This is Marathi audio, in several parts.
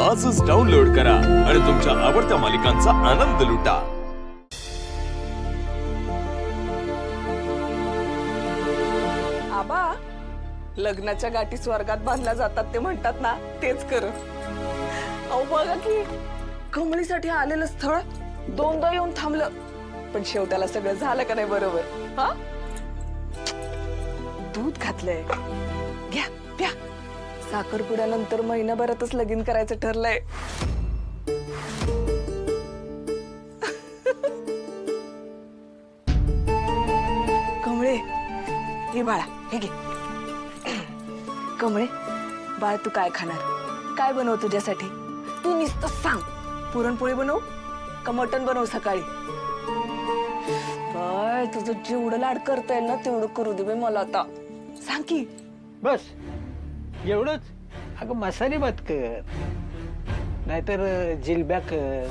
आजच डाउनलोड करा आणि तुमच्या आवडत्या मालिकांचा आनंद लुटा। आबा, लग्नाच्या गाठी स्वर्गात बांधल्या जातात ते म्हणतात ना, तेच कर। अहो बघा की कमळीसाठी आलेलं स्थळ दोनदा येऊन थांबलं, पण शेवटाला सगळं झालं का नाही बरोबर? हा, दूध घातलंय, घ्या प्या। साखरपुड्यानंतर महिनाभरातच लगीन करायचं ठरलंय। कमळे, हे बाळा, हे घे। कमळे बाळ, तू काय खाणार? काय बनव तुझ्यासाठी? तू नुसतं सांग, पुरणपोळी बनव का मटण बनव सकाळी? काय तुझं जेवढं लाड करता येईल ना तेवढं करू दे बाई मला आता, सांग की। बस एवढंच? अगं मसाले भात कर, नाहीतर जिलब्या कर,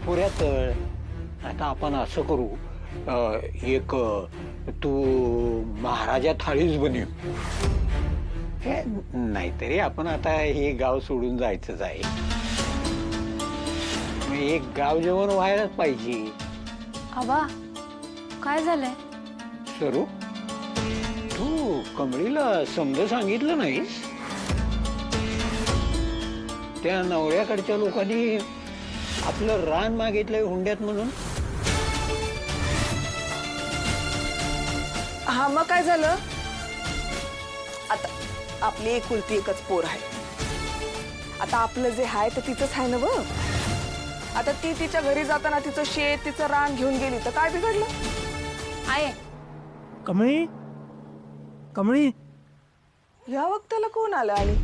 पुऱ्या तळ। आता आपण असं करू, एक तू महाराजा थाळीच बनव। नाहीतरी आपण आता हे गाव सोडून जायचंच आहे, एक गाव जेवण व्हायलाच पाहिजे। आबा, काय झालंय? सरू, तू कमळीला समज सांगितलं नाही? त्या नवऱ्याकडच्या लोकांनी आपलं रान मागितलंय हुंड्यात म्हणून। हा, मग काय झालं? आता आपली एकुलती एकच पोर आहे, आता आपलं जे आहे ते तिचंच आहे ना। बघ आता ती तिच्या घरी जाताना तिचं शेत तिचं रान घेऊन गेली तर काय बिघडलं? आहे कमळी, कमळी, या वक्ताला कोण आलं? आणि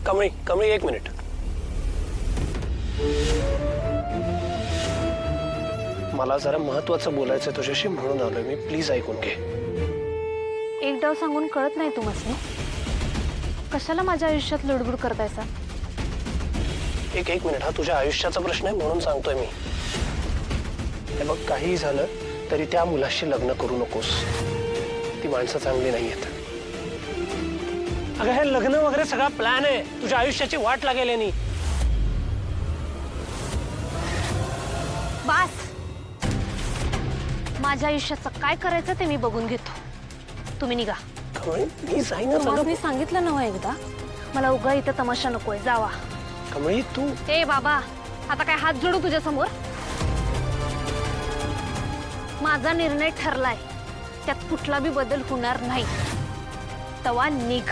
कमळी, कमळी, एक मिनिट। मला जरा महत्वाचं बोलायचं तुझ्याशी म्हणून आलोय मी, प्लीज ऐकून घे। एक डाव सांगून कळत नाही तुम्हाला? कशाला माझ्या आयुष्यात लुडबुड करतायसा? एक मिनिट, हा तुझ्या आयुष्याचा प्रश्न आहे म्हणून सांगतोय मी। हे बघ, काही झालं तरी त्या मुलाशी लग्न करू नकोस, ती माणसं चांगली नाहीयेत। अगं, हे लग्न वगैरे सगळा प्लॅन आहे, तुझ्या आयुष्याची वाट लागेल यांनी। बास, माझ्या आयुष्याचं काय करायचं ते मी बघून घेतो, तुम्ही निघा। कमळी, मी जाईन ना तुम्हाला सगळं। मी सांगितलं नव्ह एकदा, मला उगा इथं तमाशा नकोय, जावा। कमळी, तू ए बाबा, आता काय हात जोडू तुझ्या समोर? माझा निर्णय ठरलाय, त्यात कुठला बी बदल होणार नाही, तवा निघ।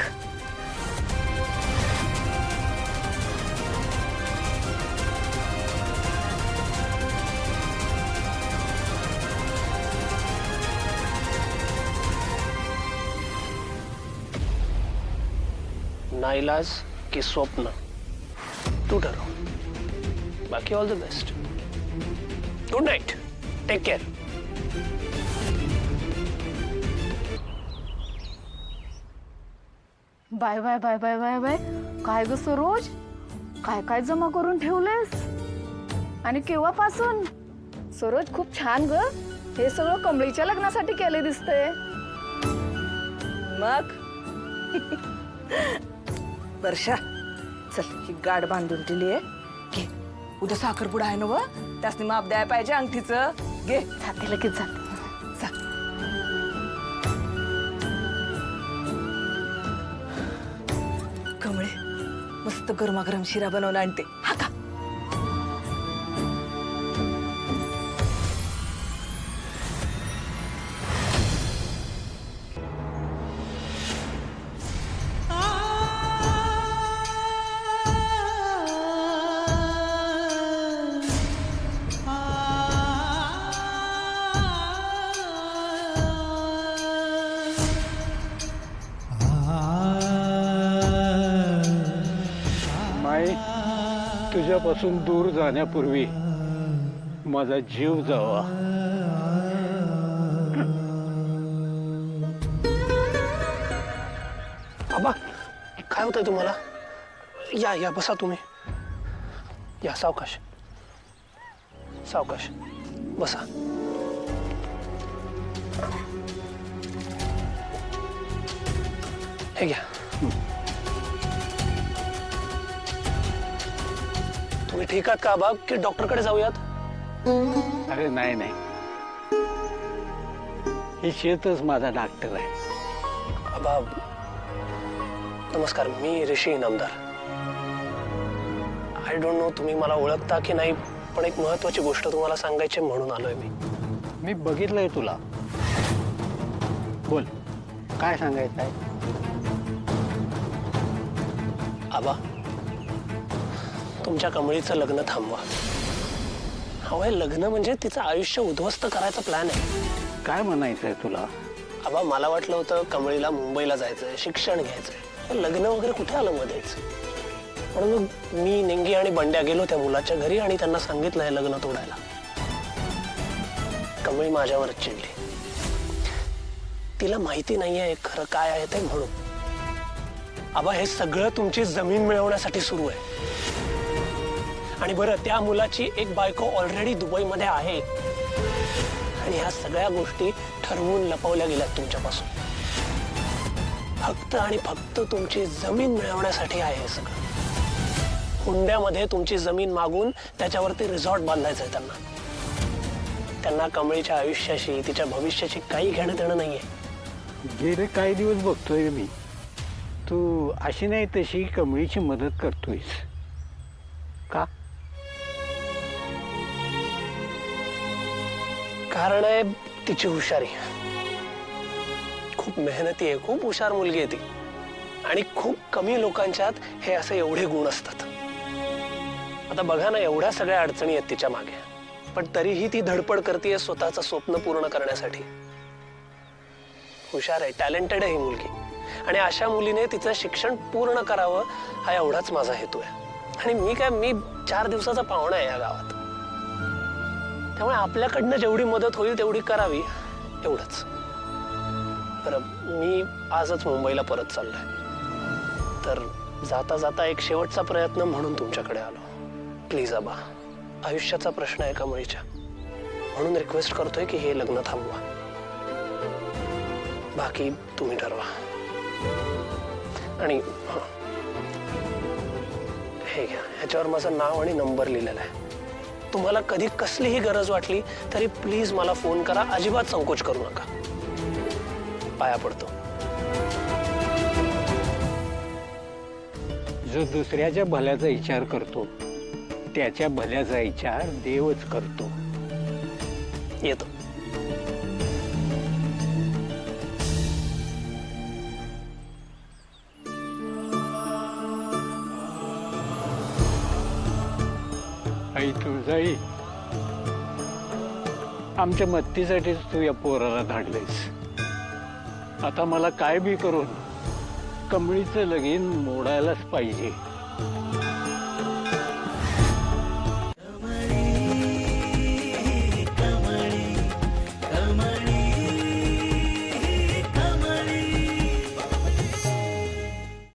नाईलाज की स्वप्न, तू ठरव। बाकी all the best, good night, take care. Bye bye bye bye bye bye. काय ग सरोज, काय काय जमा करून ठेवलेस आणि केव्हापासून? सरोज, खूप छान ग, हे सगळं कमळीच्या लग्नासाठी केले दिसतंय। मग वर्षा, चल ही गाठ बांधून दिली आहे, घे। उद्या साखरपुडा आहे ना व, त्यासनी माप द्यायला पाहिजे अंगठीचं, घे। जाते लगेच जाते। जा। कमळे, मस्त गरमागरम शिरा बनवून आणते, हा का? तुझ्यापासून दूर जाण्यापूर्वी माझा जीव जावा। आबा काय होतंय तुम्हाला? या या बसा तुम्ही. या सावकाश सावकाश बसा. हे घ्या. तुम्ही ठीक आहात का आबा की डॉक्टरकडे जाऊयात? अरे नाही नाही, हे शेतच माझा डॉक्टर आहे. आबा नमस्कार, मी ऋषी इनामदार. आय डोंट नो तुम्ही मला ओळखता की नाही, पण एक महत्वाची गोष्ट तुम्हाला सांगायची म्हणून आलोय मी. मी बघितलंय तुला. बोल, काय सांगायचं आहे? आबा तुमच्या कमळीचं लग्न थांबवा. हवंय लग्न म्हणजे तिचं आयुष्य उद्ध्वस्त करायचा प्लॅन आहे. काय म्हणायचंय तुला? आबा मला वाटलं होतं कमळीला मुंबईला जायचंय, शिक्षण घ्यायचंय, लग्न वगैरे कुठे आलं मध्येच. म्हणून मी नेंगी आणि बंड्या गेलो त्या मुलाच्या घरी आणि त्यांना सांगितलं हे लग्न तोडायला. कमळी माझ्यावरच चिडली. तिला माहिती नाहीये खरं काय आहे ते म्हणून. आबा हे सगळं तुमची जमीन मिळवण्यासाठी सुरू आहे. आणि बरं त्या मुलाची एक बायको ऑलरेडी दुबईमध्ये आहे आणि ह्या सगळ्या गोष्टी ठरवून लपवल्या गेल्यात तुमच्यापासून. फक्त आणि फक्त तुमची जमीन मिळवण्यासाठी आहे हे सगळं. हुंड्यामध्ये तुमची जमीन मागून त्याच्यावरती रिसॉर्ट बांधायचं आहे त्यांना. त्यांना कमळीच्या आयुष्याशी तिच्या भविष्याशी काही घेणं देणं नाहीये. गेले काही दिवस बघतोय मी, तू अशी नाही तशी कमळीची मदत करतोयस का? कारण आहे तिची हुशारी. खूप मेहनती आहे, खूप हुशार मुलगी आहे ती. आणि खूप कमी लोकांच्यात हे असे एवढे गुण असतात. आता बघा ना, एवढ्या सगळ्या अडचणी आहेत तिच्या मागे, पण तरीही ती धडपड करते स्वतःचं स्वप्न पूर्ण करण्यासाठी. हुशार आहे, टॅलेंटेड आहे ही मुलगी. आणि अशा मुलीने तिचं शिक्षण पूर्ण करावं हा एवढाच माझा हेतू आहे. आणि मी 4 दिवसाचा पाहुणा आहे या गावात, त्यामुळे आपल्याकडनं जेवढी मदत होईल तेवढी करावी एवढंच. बरं मी आजच मुंबईला परत चाललोय, तर जाता जाता एक शेवटचा प्रयत्न म्हणून तुमच्याकडे आलो. प्लीज आबा, आयुष्याचा प्रश्न आहे कमळीच्या, म्हणून रिक्वेस्ट करतोय की हे लग्न थांबवा. बाकी तुम्ही ठरवा. आणि हे घ्या, ह्याच्यावर माझं नाव आणि नंबर लिहिलेला आहे. तुम्हाला कधी कसलीही गरज वाटली तरी प्लीज मला फोन करा. अजिबात संकोच करू नका. पाया पडतो. जो दुसऱ्याच्या भल्याचा विचार करतो त्याच्या भल्याचा विचार देवच करतो. येतो. आई तुळजाई, आमच्या मत्तीसाठीच तू या पोराला धाडलेस. आता मला काय बी करून कमळीचं लगीन मोडायलाच पाहिजे.